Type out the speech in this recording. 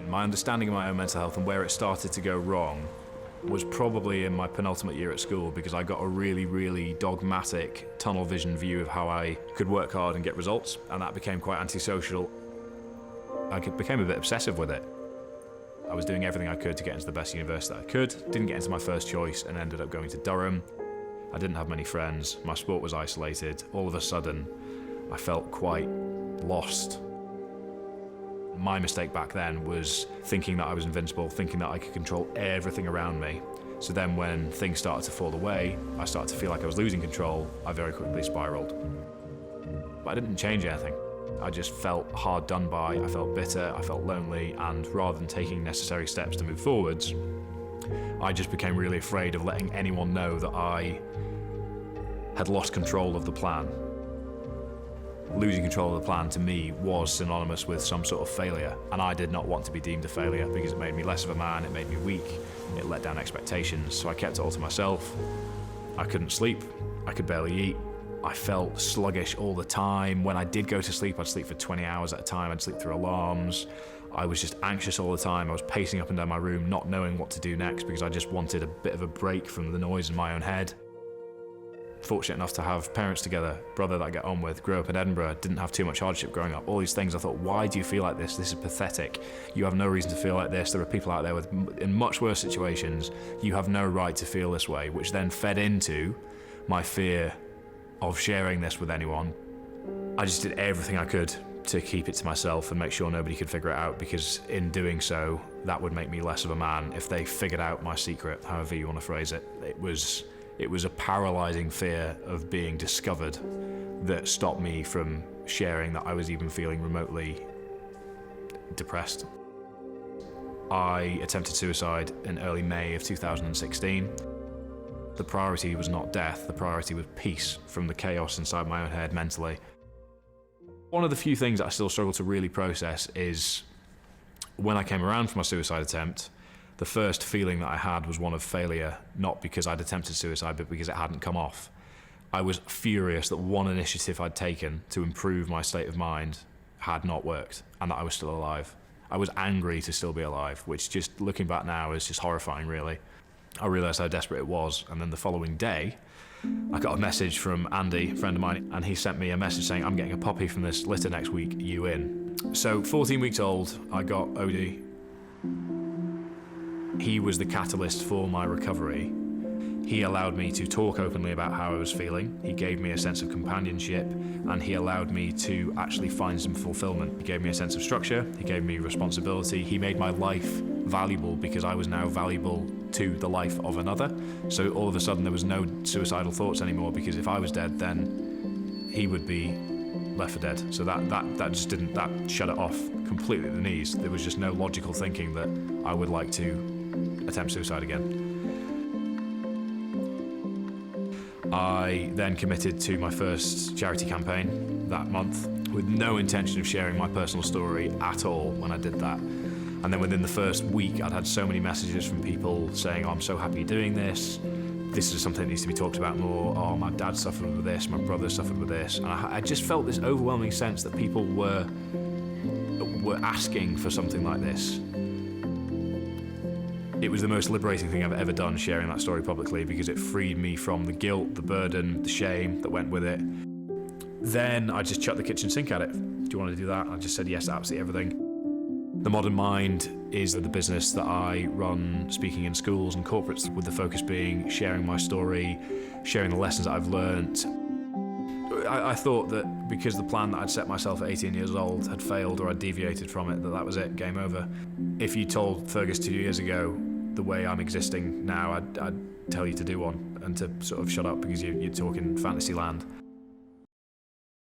My understanding of my own mental health and where it started to go wrong was probably in my penultimate year at school, because I got a really, really dogmatic, tunnel vision view of how I could work hard and get results, and that became quite antisocial. I became a bit obsessive with it. I was doing everything I could to get into the best university that I could, didn't get into my first choice and ended up going to Durham. I didn't have many friends, my sport was isolated. All of a sudden, I felt quite lost. My mistake back then was thinking that I was invincible, thinking that I could control everything around me. So then when things started to fall away, I started to feel like I was losing control. I very quickly spiraled. But I didn't change anything. I just felt hard done by, I felt bitter, I felt lonely, and rather than taking necessary steps to move forwards, I just became really afraid of letting anyone know that I had lost control of the plan. Losing control of the plan to me was synonymous with some sort of failure, and I did not want to be deemed a failure because it made me less of a man, it made me weak, it let down expectations, so I kept it all to myself. I couldn't sleep, I could barely eat, I felt sluggish all the time. When I did go to sleep, I'd sleep for 20 hours at a time, I'd sleep through alarms. I was just anxious all the time, I was pacing up and down my room not knowing what to do next because I just wanted a bit of a break from the noise in my own head. Fortunate enough to have parents together, brother that I get on with, grew up in Edinburgh, didn't have too much hardship growing up, all these things. I thought, why do you feel like this? This is pathetic. You have no reason to feel like this. There are people out there in much worse situations. You have no right to feel this way, which then fed into my fear of sharing this with anyone. I just did everything I could to keep it to myself and make sure nobody could figure it out, because in doing so, that would make me less of a man if they figured out my secret, however you want to phrase it. It was a paralyzing fear of being discovered that stopped me from sharing that I was even feeling remotely depressed. I attempted suicide in early May of 2016. The priority was not death, the priority was peace from the chaos inside my own head mentally. One of the few things that I still struggle to really process is when I came around from my suicide attempt, the first feeling that I had was one of failure, not because I'd attempted suicide, but because it hadn't come off. I was furious that one initiative I'd taken to improve my state of mind had not worked, and that I was still alive. I was angry to still be alive, which just looking back now is just horrifying, really. I realised how desperate it was, and then the following day, I got a message from Andy, a friend of mine, and he sent me a message saying, I'm getting a puppy from this litter next week, you in? So 14 weeks old, I got Odie. He was the catalyst for my recovery. He allowed me to talk openly about how I was feeling. He gave me a sense of companionship, and he allowed me to actually find some fulfillment. He gave me a sense of structure, he gave me responsibility, he made my life valuable because I was now valuable to the life of another. So all of a sudden there was no suicidal thoughts anymore, because if I was dead, then he would be left for dead. So that shut it off completely at the knees. There was just no logical thinking that I would like to attempt suicide again. I then committed to my first charity campaign that month with no intention of sharing my personal story at all when I did that. And then within the first week, I'd had so many messages from people saying, oh, I'm so happy you're doing this. This is something that needs to be talked about more. Oh, my dad suffered with this, my brother suffered with this. And I just felt this overwhelming sense that people were asking for something like this. It was the most liberating thing I've ever done, sharing that story publicly, because it freed me from the guilt, the burden, the shame that went with it. Then I just chucked the kitchen sink at it. Do you want to do that? I just said yes to absolutely everything. The Modern Mind is the business that I run, speaking in schools and corporates, with the focus being sharing my story, sharing the lessons that I've learnt. I thought that because the plan that I'd set myself at 18 years old had failed, or I'd deviated from it, that was it, game over. If you told Fergus 2 years ago the way I'm existing now, I'd tell you to do one and to sort of shut up because you're talking fantasy land.